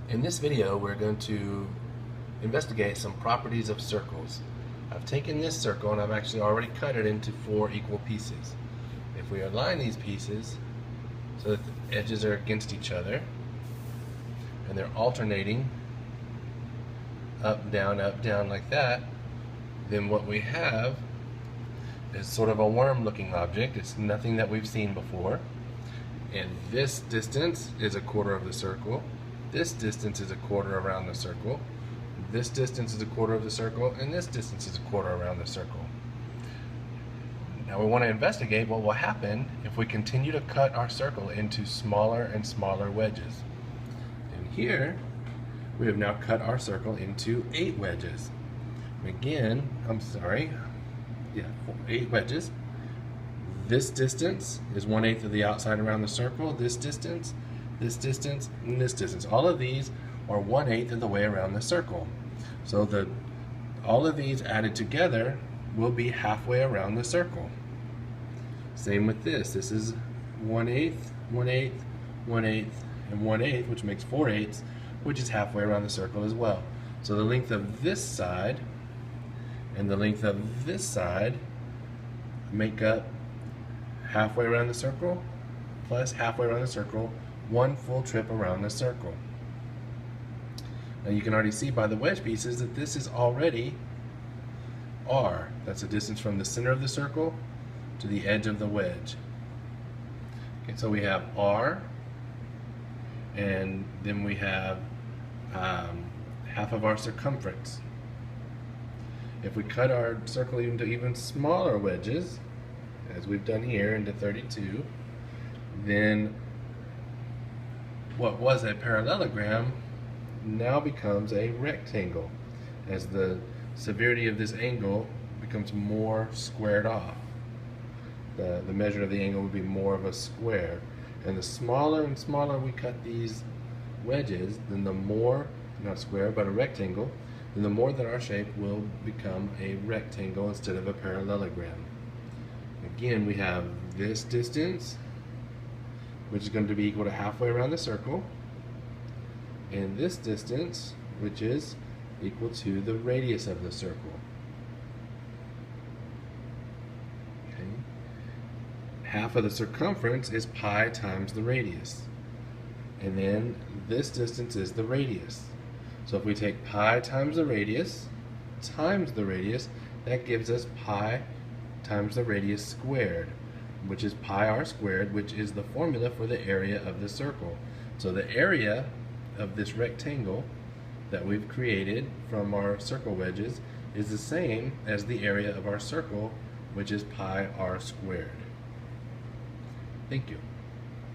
In this video, we're going to investigate some properties of circles. I've taken this circle and I've actually already cut it into 4 equal pieces. If we align these pieces so that the edges are against each other and they're alternating up, down, like that, then what we have is sort of a worm-looking object. It's nothing that we've seen before. And this distance is a quarter of the circle. This distance is a quarter around the circle. This distance is a quarter of the circle, and this distance is a quarter around the circle. Now we want to investigate what will happen if we continue to cut our circle into smaller and smaller wedges. And here, we have now cut our circle into 8 wedges. Again, 8 wedges. This distance is 1/8 of the outside around the circle. This distance, and this distance. All of these are 1/8 of the way around the circle. So all of these added together will be halfway around the circle. Same with this. This is 1/8, 1/8, 1/8, and 1/8, which makes 4/8, which is halfway around the circle as well. So the length of this side and the length of this side make up halfway around the circle plus halfway around the circle, 1 full trip around the circle. Now you can already see by the wedge pieces that this is already R. That's the distance from the center of the circle to the edge of the wedge. Okay, so we have R, and then we have half of our circumference. If we cut our circle into even smaller wedges, as we've done here into 32, then what was a parallelogram now becomes a rectangle, as the severity of this angle becomes more squared off. The measure of the angle would be more of a square, and the smaller and smaller we cut these wedges, then the more, not square but a rectangle, then the more that our shape will become a rectangle instead of a parallelogram. Again, we have this distance, which is going to be equal to halfway around the circle, and this distance, which is equal to the radius of the circle. Okay. Half of the circumference is pi times the radius, and then this distance is the radius. So if we take pi times the radius, that gives us pi times the radius squared, which is pi r squared, which is the formula for the area of the circle. So the area of this rectangle that we've created from our circle wedges is the same as the area of our circle, which is pi r squared. Thank you.